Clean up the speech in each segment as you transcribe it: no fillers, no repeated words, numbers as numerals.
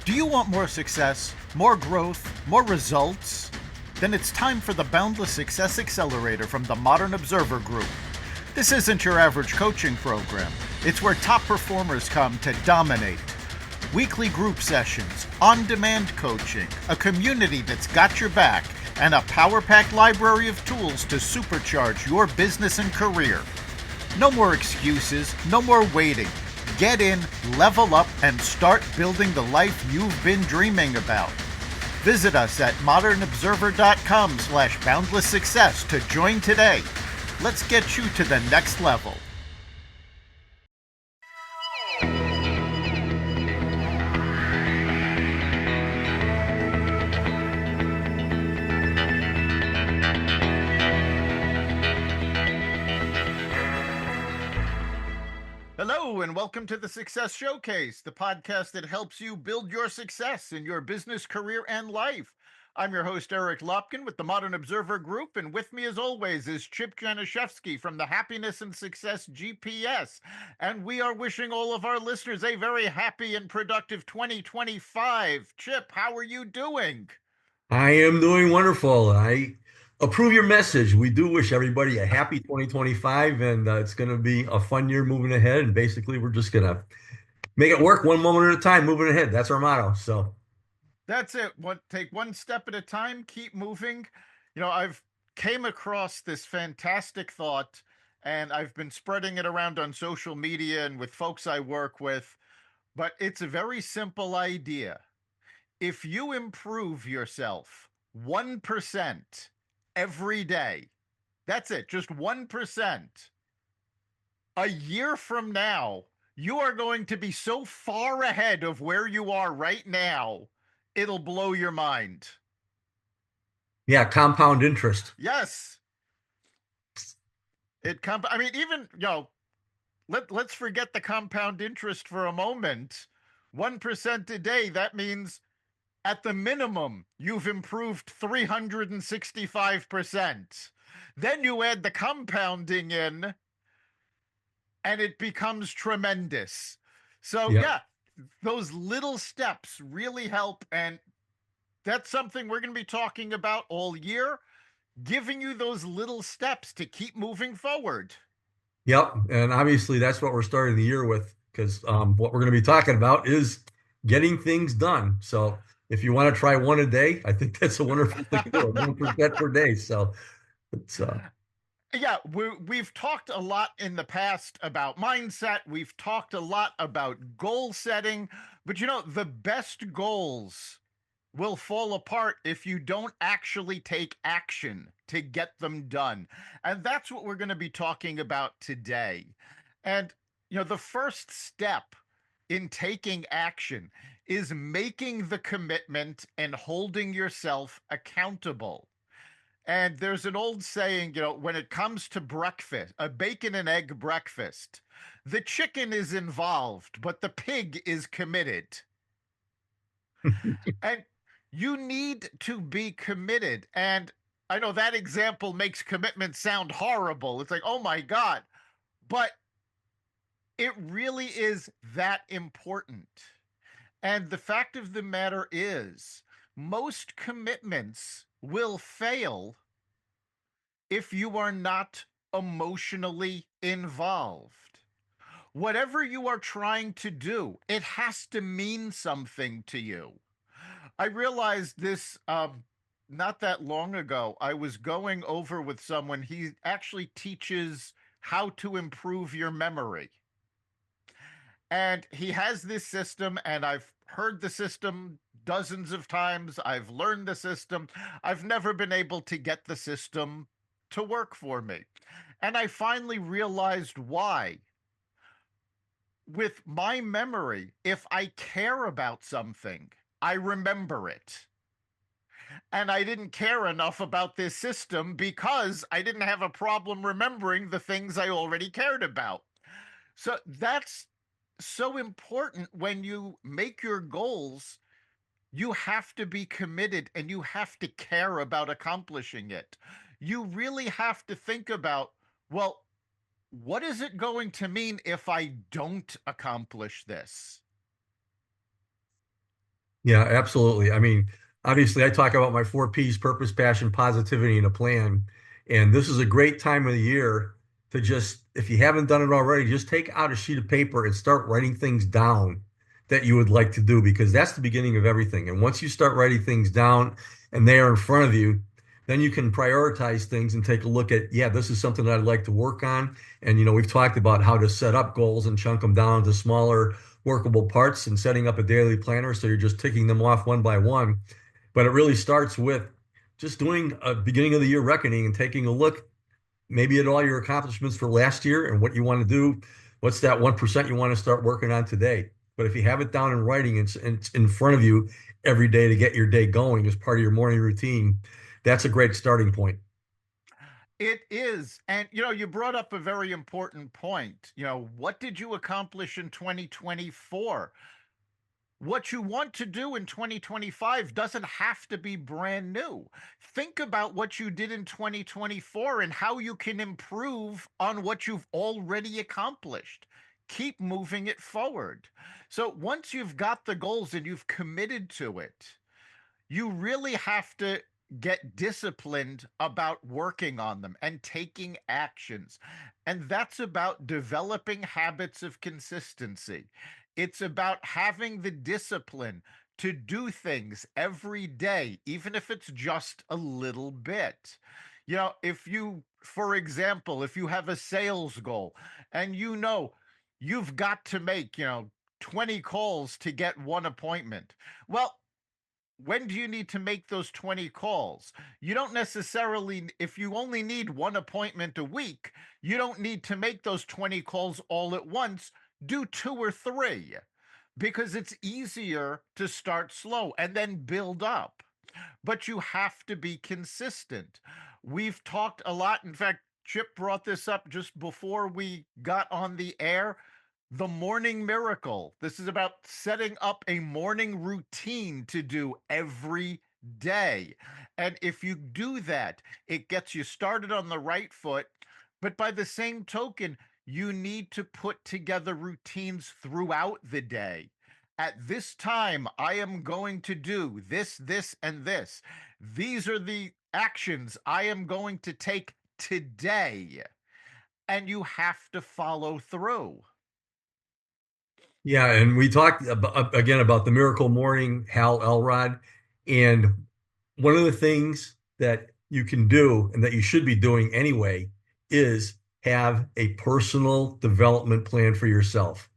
Do you want more success, more growth, more results? Then it's time for the Boundless Success Accelerator from the Modern Observer Group. This isn't your average coaching program. It's where top performers come to dominate. Weekly group sessions, on-demand coaching, a community that's got your back, and a power-packed library of tools to supercharge your business and career. No more excuses, no more waiting. Get in, level up, and start building the life you've been dreaming about. Visit us at modernobserver.com/boundlesssuccess to join today. Let's get you to the next level. Hello, and welcome to the Success Showcase, the podcast that helps you build your success in your business, career, and life. I'm your host, Eric Lopkin, with the Modern Observer Group, and with me, as always, is Chip Janiszewski from the Happiness and Success GPS. And we are wishing all of our listeners a very happy and productive 2025. Chip, how are you doing? I am doing wonderful. I approve your message. We do wish everybody a happy 2025, and it's going to be a fun year moving ahead. And basically, we're just going to make it work one moment at a time, moving ahead. That's our motto. So, That's it. Take one step at a time, keep moving. I've came across this fantastic thought, and I've been spreading it around on social media and with folks I work with, but it's a very simple idea. If you improve yourself 1% every day, that's it, just 1%. A year from now, you are going to be so far ahead of where you are right now, it'll blow your mind. yeah, compound interest. Yes. I mean, even, let's forget the compound interest for a moment. 1% a day, that means at the minimum, you've improved 365%. Then you add the compounding in, and it becomes tremendous. So, Yep. yeah, those little steps really help. And that's something we're going to be talking about all year, giving you those little steps to keep moving forward. Yep. And obviously, that's what we're starting the year with because what we're going to be talking about is getting things done. So, if you want to try one a day, I think that's a wonderful thing to do, 1% per day. So, it's Yeah, we've talked a lot in the past about mindset. We've talked a lot about goal setting, but the best goals will fall apart if you don't actually take action to get them done. And that's what we're going to be talking about today. And, the first step in taking action is making the commitment and holding yourself accountable. And there's an old saying, when it comes to breakfast, a bacon and egg breakfast, the chicken is involved, but the pig is committed. And you need to be committed. And I know that example makes commitment sound horrible. It's like, oh my God. But it really is that important. And the fact of the matter is, most commitments will fail if you are not emotionally involved. Whatever you are trying to do, it has to mean something to you. I realized this not that long ago. I was going over with someone. He actually teaches how to improve your memory. And he has this system, and I've heard the system dozens of times. I've learned the system. I've never been able to get the system to work for me. And I finally realized why. With my memory, if I care about something, I remember it. And I didn't care enough about this system because I didn't have a problem remembering the things I already cared about. So that's so important when you make your goals. You have to be committed and you have to care about accomplishing it. You really have to think about, well, what is it going to mean if I don't accomplish this? Yeah, absolutely. I mean, obviously, I talk about my four P's: purpose, passion, positivity, and a plan. And this is a great time of the year to just, if you haven't done it already, just take out a sheet of paper and start writing things down that you would like to do, because that's the beginning of everything. And once you start writing things down and they are in front of you, then you can prioritize things and take a look at, yeah, this is something that I'd like to work on. And, we've talked about how to set up goals and chunk them down to smaller workable parts and setting up a daily planner so you're just ticking them off one by one. But it really starts with just doing a beginning of the year reckoning and taking a look maybe at all your accomplishments for last year and what you want to do. What's that 1% you want to start working on today? But if you have it down in writing, it's in front of you every day to get your day going as part of your morning routine. That's a great starting point. It is. And, you brought up a very important point. What did you accomplish in 2024? What you want to do in 2025 doesn't have to be brand new. Think about what you did in 2024 and how you can improve on what you've already accomplished. Keep moving it forward. So once you've got the goals and you've committed to it, you really have to get disciplined about working on them and taking actions. And that's about developing habits of consistency. It's about having the discipline to do things every day, even if it's just a little bit. If you, for example, if you have a sales goal and you've got to make, 20 calls to get one appointment. Well, when do you need to make those 20 calls? You don't necessarily, if you only need one appointment a week, you don't need to make those 20 calls all at once. Do two or three because it's easier to start slow and then build up. But you have to be consistent. We've talked a lot. In fact, Chip brought this up just before we got on the air. The morning miracle. This is about setting up a morning routine to do every day. And if you do that, it gets you started on the right foot. But by the same token, you need to put together routines throughout the day. At this time, I am going to do this, this, and this. These are the actions I am going to take today. And you have to follow through. Yeah, and we talked again about the Miracle Morning, Hal Elrod, and one of the things that you can do and that you should be doing anyway is have a personal development plan for yourself.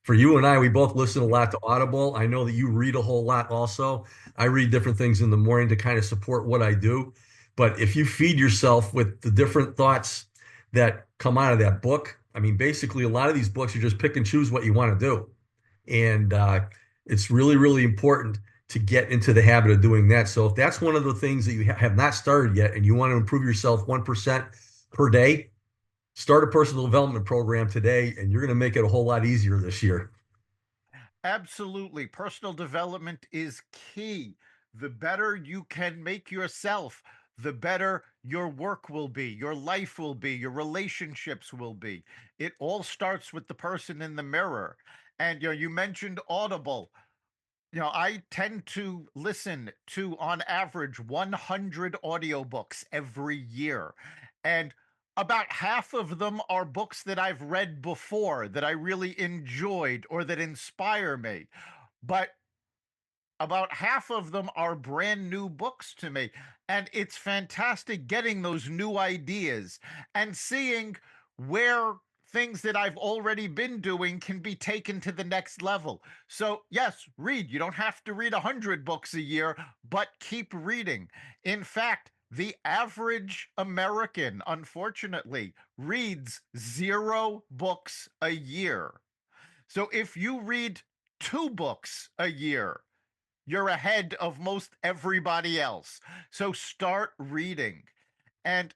For you and I, we both listen a lot to Audible. I know that you read a whole lot also. I read different things in the morning to kind of support what I do. But if you feed yourself with the different thoughts that come out of that book, I mean, basically, a lot of these books, you just pick and choose what you want to do. And it's really, really important to get into the habit of doing that. So if that's one of the things that you have not started yet and you want to improve yourself 1% per day, start a personal development program today, and you're going to make it a whole lot easier this year. Absolutely. Personal development is key. The better you can make yourself, the better your work will be, your life will be, your relationships will be. It all starts with the person in the mirror. And you mentioned Audible. I tend to listen to, on average, 100 audiobooks every year. And about half of them are books that I've read before that I really enjoyed or that inspire me. But about half of them are brand new books to me. And it's fantastic getting those new ideas and seeing where things that I've already been doing can be taken to the next level. So, yes, read. You don't have to read 100 books a year, but keep reading. In fact, the average American, unfortunately, reads 0 books a year. So if you read 2 books a year, you're ahead of most everybody else. So start reading. And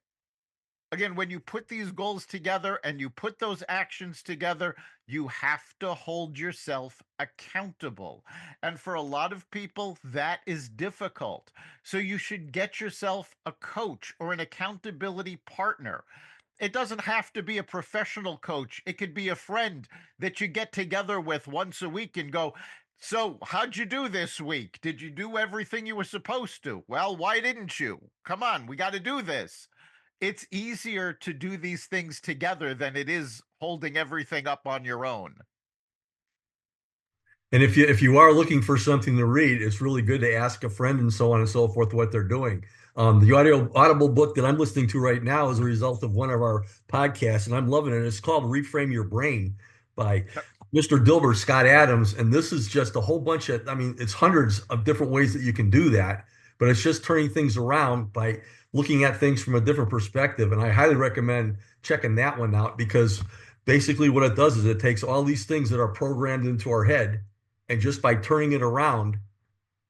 again, when you put these goals together and you put those actions together, you have to hold yourself accountable. And for a lot of people, that is difficult. So you should get yourself a coach or an accountability partner. It doesn't have to be a professional coach. It could be a friend that you get together with once a week and go, So, how'd you do this week? Did you do everything you were supposed to? Well, why didn't you? Come on, we got to do this. It's easier to do these things together than it is holding everything up on your own. And if you are looking for something to read, it's really good to ask a friend and so on and so forth what they're doing. The audible book that I'm listening to right now is a result of one of our podcasts, and I'm loving it. It's called Reframe Your Brain by Mr. Dilbert Scott Adams. And this is just a whole bunch of, I mean, it's hundreds of different ways that you can do that, but it's just turning things around by looking at things from a different perspective. And I highly recommend checking that one out because basically what it does is it takes all these things that are programmed into our head and just by turning it around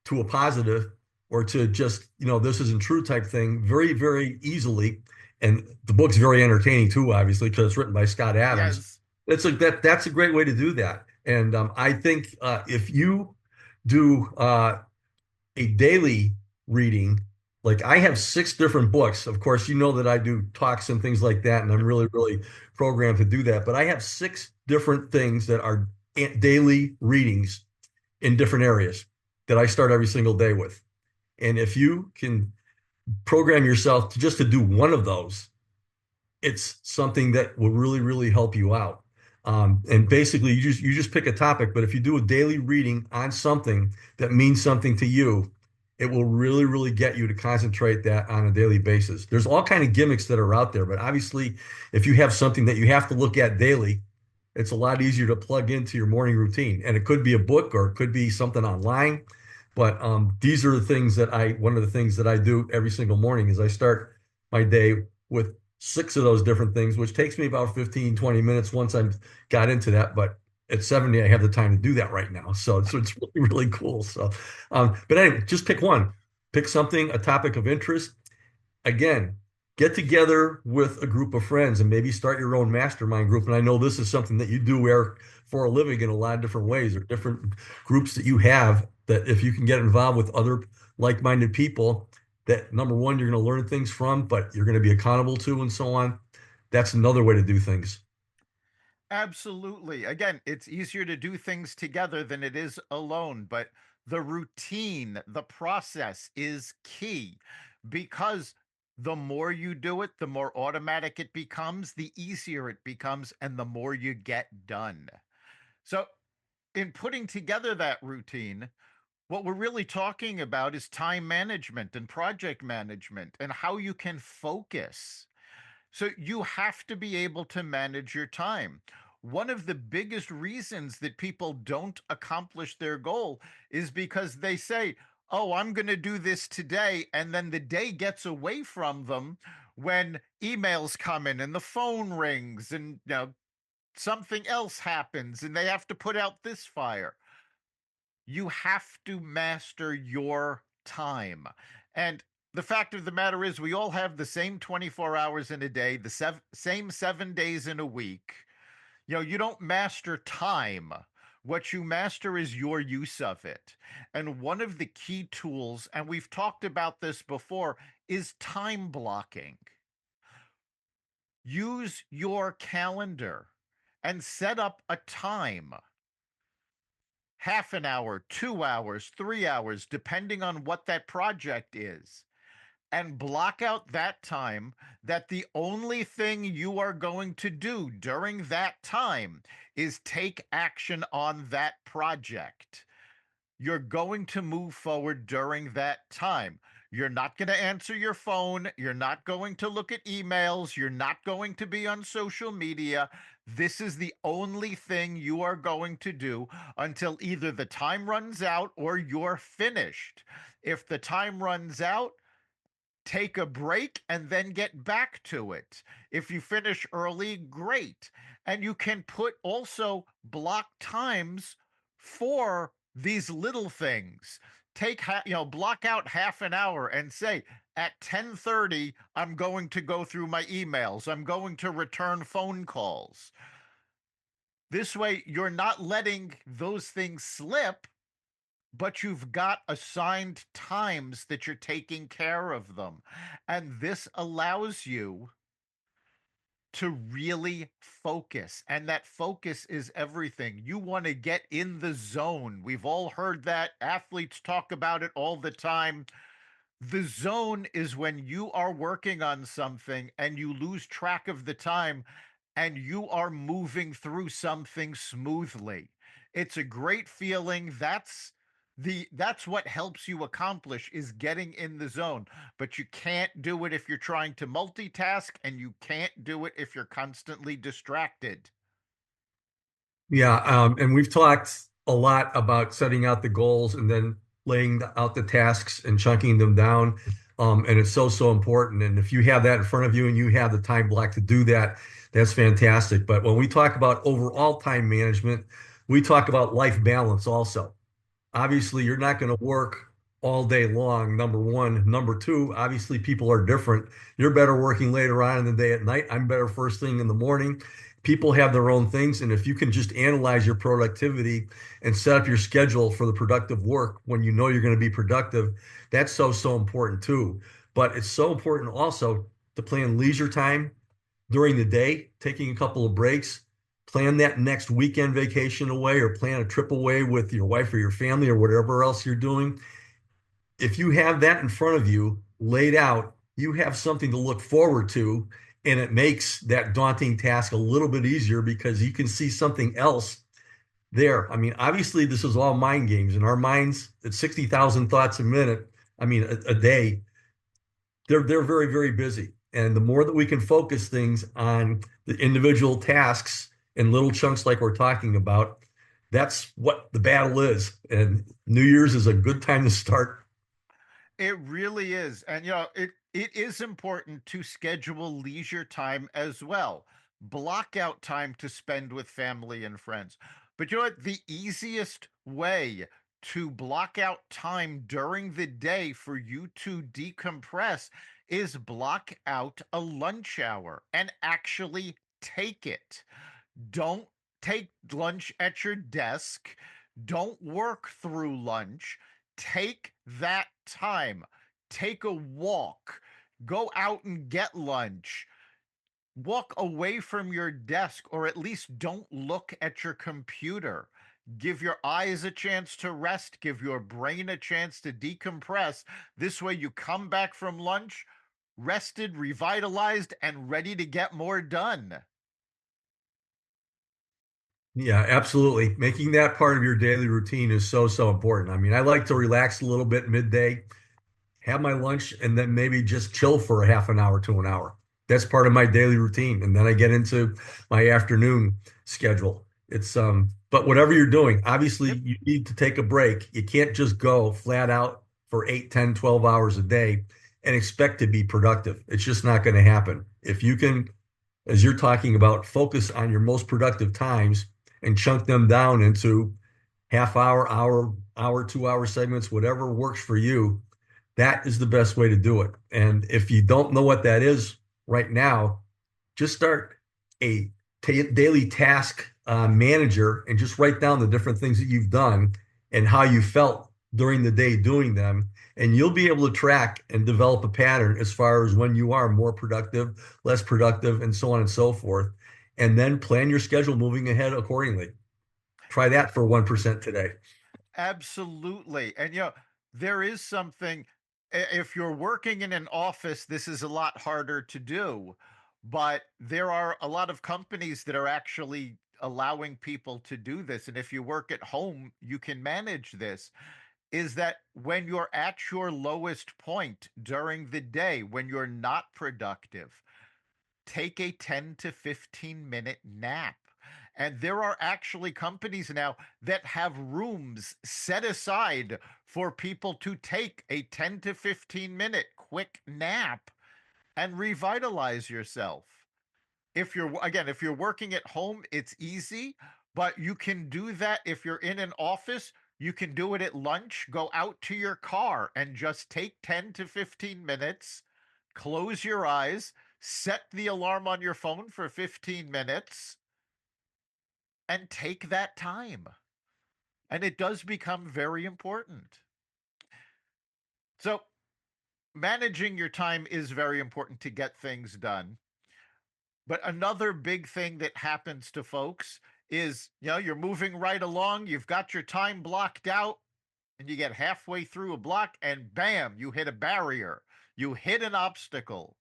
to a positive or to just, this isn't true type thing very, very easily. And the book's very entertaining too, obviously, because it's written by Scott Adams. Yes. That's a great way to do that. And I think if you do a daily reading, like I have six different books. Of course, you know that I do talks and things like that, and I'm really, really programmed to do that. But I have six different things that are daily readings in different areas that I start every single day with. And if you can program yourself to just to do one of those, it's something that will really, really help you out. And basically, you just pick a topic. But if you do a daily reading on something that means something to you, it will really, really get you to concentrate that on a daily basis. There's all kind of gimmicks that are out there, but obviously, if you have something that you have to look at daily, it's a lot easier to plug into your morning routine. And it could be a book or it could be something online. But these are the things that one of the things that I do every single morning is I start my day with six of those different things, which takes me about 15, 20 minutes once I've got into that. But at 70, I have the time to do that right now. So it's really, really cool. So, but anyway, just pick one, pick something, a topic of interest. Again, get together with a group of friends and maybe start your own mastermind group. And I know this is something that you do, Eric, for a living in a lot of different ways or different groups that you have that if you can get involved with other like-minded people that number one, you're going to learn things from, but you're going to be accountable to and so on. That's another way to do things. Absolutely. Again, it's easier to do things together than it is alone, but the routine, the process is key because the more you do it, the more automatic it becomes, the easier it becomes, and the more you get done. So, in putting together that routine, what we're really talking about is time management and project management and how you can focus. So you have to be able to manage your time. One of the biggest reasons that people don't accomplish their goal is because they say, "Oh, I'm going to do this today." And then the day gets away from them when emails come in and the phone rings and something else happens and they have to put out this fire. You have to master your time. And the fact of the matter is, we all have the same 24 hours in a day, the same 7 days in a week. You don't master time. What you master is your use of it. And one of the key tools, and we've talked about this before, is time blocking. Use your calendar and set up a time, half an hour, 2 hours, 3 hours, depending on what that project is, and block out that time that the only thing you are going to do during that time is take action on that project. You're going to move forward during that time. You're not going to answer your phone. You're not going to look at emails. You're not going to be on social media. This is the only thing you are going to do until either the time runs out or you're finished. If the time runs out, take a break and then get back to it. If you finish early, great. And you can put also block times for these little things. Block out half an hour and say at 10:30 I'm going to go through my emails. I'm going to return phone calls. This way you're not letting those things slip, but you've got assigned times that you're taking care of them. And this allows you to really focus. And that focus is everything. You want to get in the zone. We've all heard that. Athletes talk about it all the time. The zone is when you are working on something and you lose track of the time and you are moving through something smoothly. It's a great feeling. That's what helps you accomplish is getting in the zone. But you can't do it if you're trying to multitask, and you can't do it if you're constantly distracted. Yeah, and we've talked a lot about setting out the goals and then laying out the tasks and chunking them down. And it's so, so important. And if you have that in front of you and you have the time block to do that, that's fantastic. But when we talk about overall time management, we talk about life balance also. Obviously, you're not going to work all day long, number one. Number two, obviously, people are different. You're better working later on in the day at night. I'm better first thing in the morning. People have their own things. And if you can just analyze your productivity and set up your schedule for the productive work when you know you're going to be productive, that's so, so important too. But it's so important also to plan leisure time during the day, taking a couple of breaks, plan that next weekend vacation away or plan a trip away with your wife or your family or whatever else you're doing. If you have that in front of you laid out, you have something to look forward to, and it makes that daunting task a little bit easier because you can see something else there. I mean, obviously, this is all mind games, and our minds at 60,000 thoughts a minute, I mean, a day, they're very, very busy. And the more that we can focus things on the individual tasks in little chunks like we're talking about, that's what the battle is. And New Year's is a good time to start. It really is. And it is important to schedule leisure time as well. Block out time to spend with family and friends. But you know what? The easiest way to block out time during the day for you to decompress is block out a lunch hour and actually take it. Don't take lunch at your desk. Don't work through lunch. Take that time. Take a walk. Go out and get lunch. Walk away from your desk, or at least don't look at your computer. Give your eyes a chance to rest. Give your brain a chance to decompress. This way, you come back from lunch rested, revitalized, and ready to get more done. Yeah, absolutely. Making that part of your daily routine is so, so important. I mean, I like to relax a little bit midday, have my lunch, and then maybe just chill for a half an hour to an hour. That's part of my daily routine. And then I get into my afternoon schedule. But whatever you're doing, obviously Yep. you need to take a break. You can't just go flat out for 8, 10, 12 hours a day and expect to be productive. It's just not going to happen. If you can, as you're talking about, focus on your most productive times and chunk them down into half hour, hour, 2 hour segments, whatever works for you, that is the best way to do it. And if you don't know what that is right now, just start a daily task manager and just write down the different things that you've done and how you felt during the day doing them. And you'll be able to track and develop a pattern as far as when you are more productive, less productive, and so on and so forth. And then plan your schedule moving ahead accordingly. Try that for 1% today. Absolutely. And there is something, if you're working in an office, this is a lot harder to do. But there are a lot of companies that are actually allowing people to do this. And if you work at home, you can manage this. Is that when you're at your lowest point during the day, when you're not productive, take a 10 to 15-minute nap. And there are actually companies now that have rooms set aside for people to take a 10 to 15-minute quick nap and revitalize yourself. If you're working at home, it's easy, but you can do that if you're in an office. You can do it at lunch. Go out to your car and just take 10 to 15 minutes, close your eyes, set the alarm on your phone for 15 minutes, and take that time. And it does become very important. So, managing your time is very important to get things done. But another big thing that happens to folks is, you're moving right along, you've got your time blocked out, and you get halfway through a block, and bam, you hit a barrier. You hit an obstacle.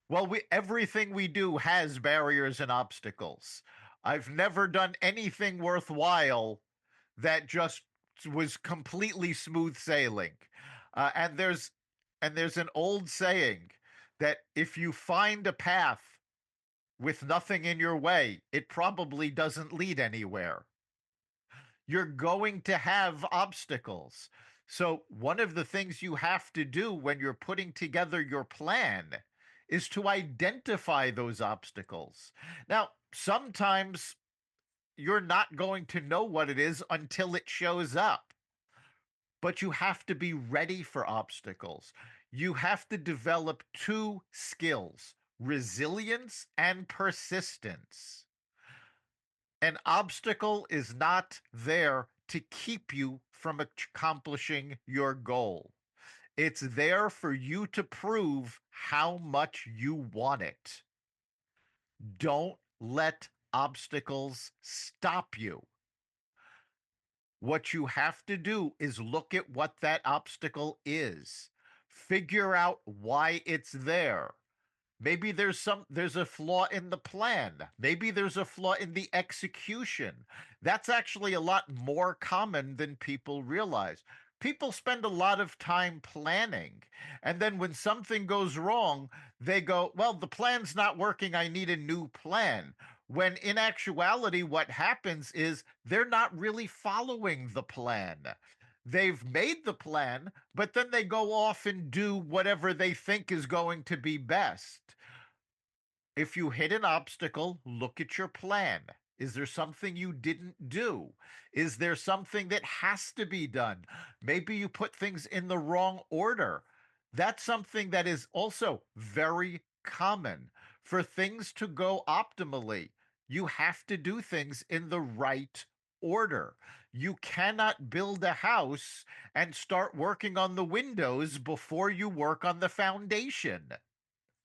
Well, everything we do has barriers and obstacles. I've never done anything worthwhile that just was completely smooth sailing. And there's an old saying that if you find a path with nothing in your way, it probably doesn't lead anywhere. You're going to have obstacles. So, one of the things you have to do when you're putting together your plan is to identify those obstacles. Now, sometimes you're not going to know what it is until it shows up, but you have to be ready for obstacles. You have to develop two skills: resilience and persistence. An obstacle is not there to keep you from accomplishing your goal. It's there for you to prove how much you want it. Don't let obstacles stop you. What you have to do is look at what that obstacle is, figure out why it's there. Maybe there's a flaw in the plan. Maybe there's a flaw in the execution. That's actually a lot more common than people realize. People spend a lot of time planning, and then when something goes wrong, they go, "Well, the plan's not working. I need a new plan." When in actuality, what happens is they're not really following the plan. They've made the plan, but then they go off and do whatever they think is going to be best. If you hit an obstacle, look at your plan. Is there something you didn't do? Is there something that has to be done? Maybe you put things in the wrong order. That's something that is also very common. For things to go optimally, you have to do things in the right order. You cannot build a house and start working on the windows before you work on the foundation.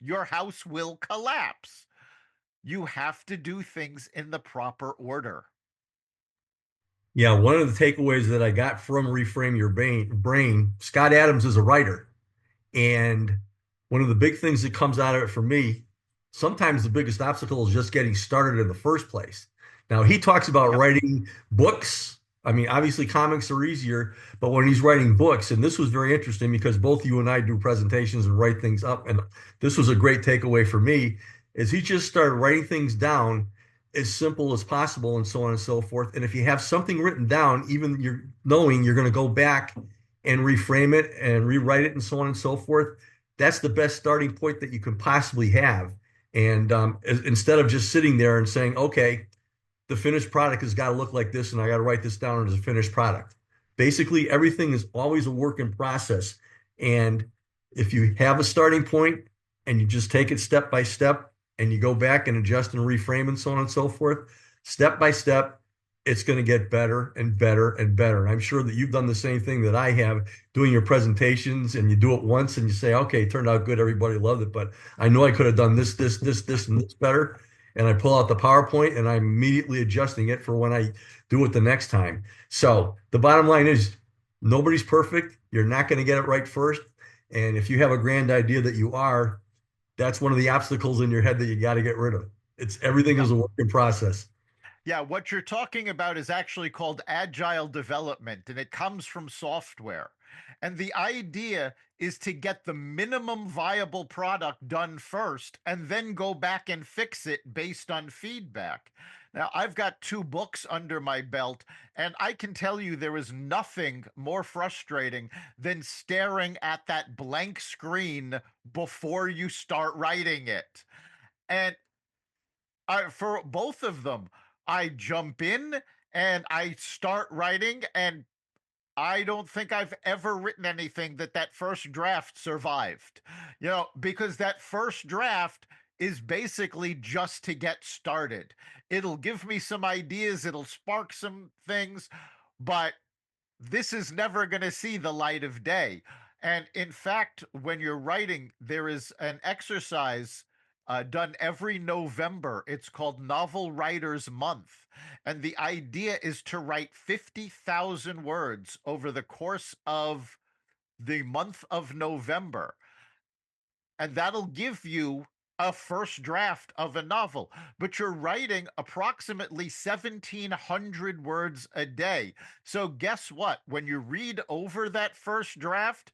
Your house will collapse. You have to do things in the proper order. Yeah, one of the takeaways that I got from Reframe Your Brain, Scott Adams is a writer. And one of the big things that comes out of it for me, sometimes the biggest obstacle is just getting started in the first place. Now, he talks about Yep. writing books. I mean, obviously, comics are easier, but when he's writing books, and this was very interesting because both you and I do presentations and write things up, and this was a great takeaway for me, is he just started writing things down as simple as possible and so on and so forth. And if you have something written down, even you're knowing you're going to go back and reframe it and rewrite it and so on and so forth. That's the best starting point that you can possibly have. And instead of just sitting there and saying, okay, the finished product has got to look like this and I got to write this down as a finished product. Basically, everything is always a work in process. And if you have a starting point and you just take it step by step and you go back and adjust and reframe and so on and so forth, step by step, it's going to get better and better and better. And I'm sure that you've done the same thing that I have doing your presentations, and you do it once and you say, okay, it turned out good. Everybody loved it. But I know I could have done this, and this better. And I pull out the PowerPoint and I'm immediately adjusting it for when I do it the next time. So the bottom line is nobody's perfect. You're not going to get it right first. And if you have a grand idea that you are, that's one of the obstacles in your head that you got to get rid of. It's everything Yeah. is a work in process. Yeah, what you're talking about is actually called agile development, and it comes from software. And the idea is to get the minimum viable product done first and then go back and fix it based on feedback. Now, I've got 2 books under my belt, and I can tell you there is nothing more frustrating than staring at that blank screen before you start writing it. And for both of them, I jump in and I start writing, and I don't think I've ever written anything that first draft survived. Because that first draft is basically just to get started. It'll give me some ideas, it'll spark some things, but this is never going to see the light of day. And in fact, when you're writing, there is an exercise done every November. It's called Novel Writers Month. And the idea is to write 50,000 words over the course of the month of November. And that'll give you a first draft of a novel. But you're writing approximately 1,700 words a day. So, guess what? When you read over that first draft,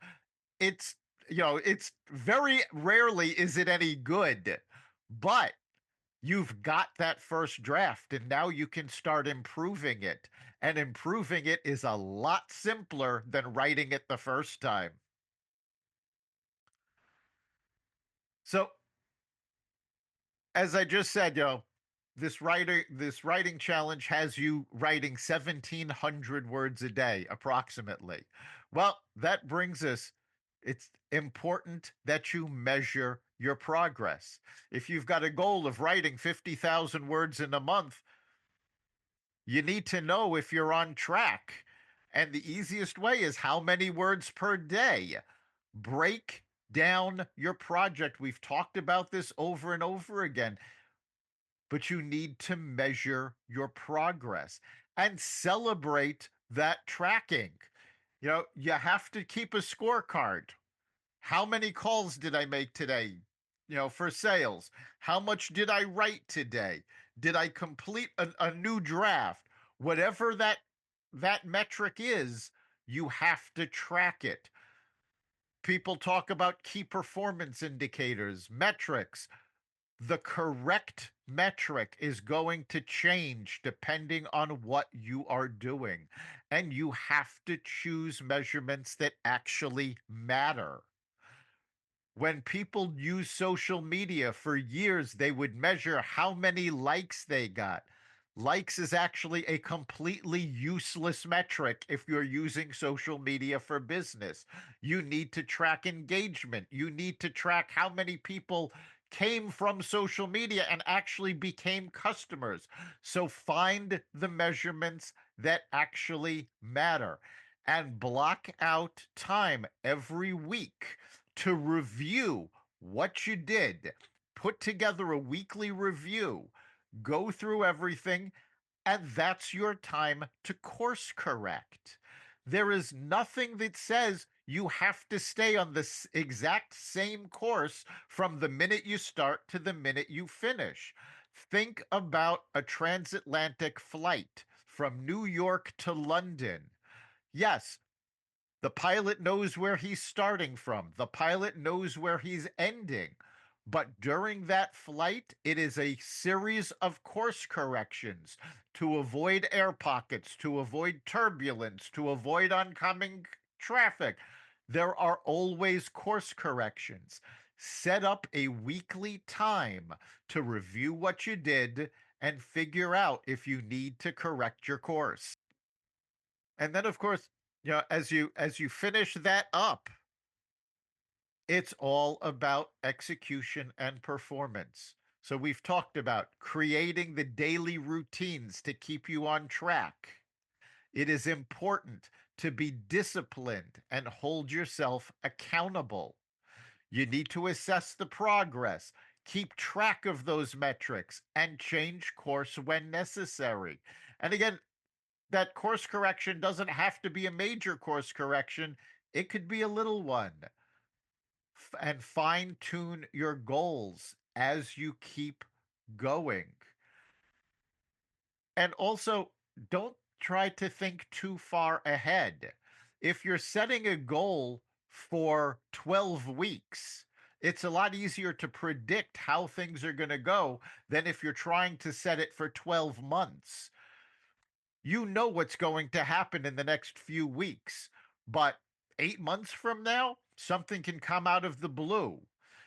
it's it's very rarely is it any good, but you've got that first draft and now you can start improving it, and improving it is a lot simpler than writing it the first time. So, as I just said, this writing challenge has you writing 1,700 words a day approximately. Well, that brings us, it's important that you measure your progress. If you've got a goal of writing 50,000 words in a month, you need to know if you're on track. And the easiest way is how many words per day. Break down your project. We've talked about this over and over again, but you need to measure your progress and celebrate that tracking. You have to keep a scorecard. How many calls did I make today? For sales. How much did I write today? Did I complete a new draft? Whatever that metric is, you have to track it. People talk about key performance indicators, metrics. The correct metric is going to change depending on what you are doing. And you have to choose measurements that actually matter. When people use social media for years, they would measure how many likes they got. Likes is actually a completely useless metric if you're using social media for business. You need to track engagement. You need to track how many people came from social media and actually became customers. So find the measurements that actually matter and block out time every week to review what you did. Put together a weekly review, go through everything, and that's your time to course correct. There is nothing that says you have to stay on this exact same course from the minute you start to the minute you finish. Think about a transatlantic flight from New York to London. Yes, the pilot knows where he's starting from. The pilot knows where he's ending. But during that flight, it is a series of course corrections to avoid air pockets, to avoid turbulence, to avoid oncoming traffic. There are always course corrections. Set up a weekly time to review what you did and figure out if you need to correct your course. And then, of course, as you finish that up, it's all about execution and performance. So we've talked about creating the daily routines to keep you on track. It is important to be disciplined and hold yourself accountable. You need to assess the progress, keep track of those metrics, and change course when necessary. And again, that course correction doesn't have to be a major course correction, it could be a little one. And fine tune your goals as you keep going. And also, don't try to think too far ahead. If you're setting a goal for 12 weeks, it's a lot easier to predict how things are going to go than if you're trying to set it for 12 months. You know what's going to happen in the next few weeks, but 8 months from now, something can come out of the blue.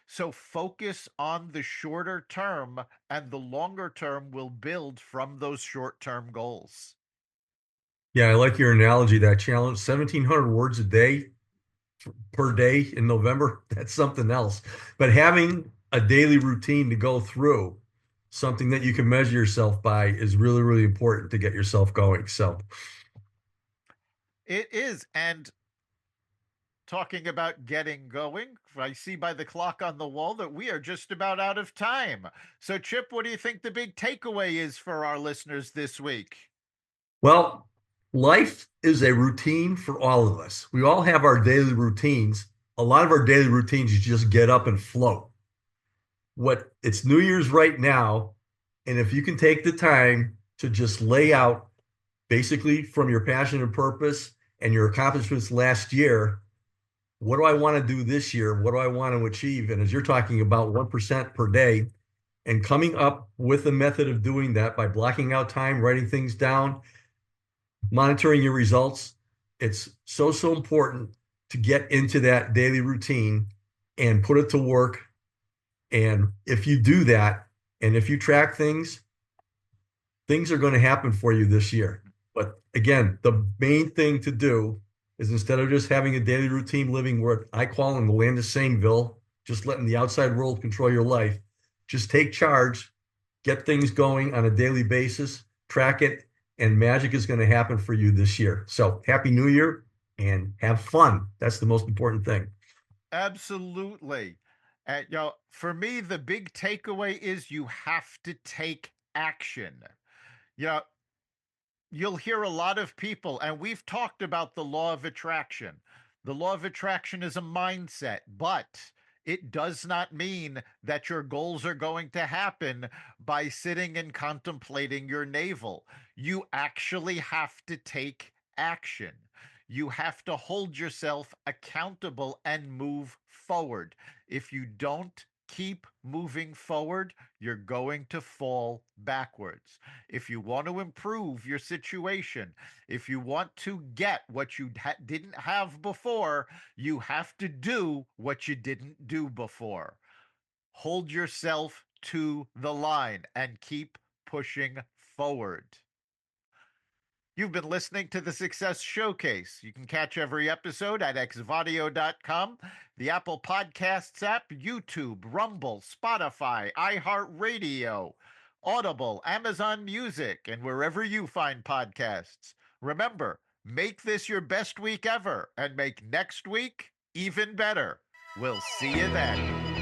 So focus on the shorter term, and the longer term will build from those short term goals. Yeah, I like your analogy, that challenge, 1,700 words a day per day in November. That's something else. But having a daily routine to go through, something that you can measure yourself by, is really, really important to get yourself going. So, It is. And talking about getting going, I see by the clock on the wall that we are just about out of time. So, Chip, what do you think the big takeaway is for our listeners this week? Well, life is a routine for all of us. We all have our daily routines. A lot of our daily routines, you just get up and float. What it's New Year's right now, and if you can take the time to just lay out basically from your passion and purpose and your accomplishments last year, what do I want to do this year? What do I want to achieve? And as you're talking about 1% per day and coming up with a method of doing that by blocking out time, writing things down, monitoring your results, it's so, so important to get into that daily routine and put it to work. And if you do that, and if you track things, things are going to happen for you this year. But again, the main thing to do is instead of just having a daily routine living where I call in the land of Saneville, just letting the outside world control your life, just take charge, get things going on a daily basis, track it, and magic is going to happen for you this year. So happy New Year and have fun. That's the most important thing. Absolutely. And, for me, the big takeaway is you have to take action. You know, you'll hear a lot of people, and we've talked about the law of attraction. The law of attraction is a mindset, but it does not mean that your goals are going to happen by sitting and contemplating your navel. You actually have to take action. You have to hold yourself accountable and move forward. If you don't keep moving forward, you're going to fall backwards. If you want to improve your situation, if you want to get what you didn't have before, you have to do what you didn't do before. Hold yourself to the line and keep pushing forward. You've been listening to the Success Showcase. You can catch every episode at xvadio.com, the Apple Podcasts app, YouTube, Rumble, Spotify, iHeartRadio, Audible, Amazon Music, and wherever you find podcasts. Remember, make this your best week ever and make next week even better. We'll see you then.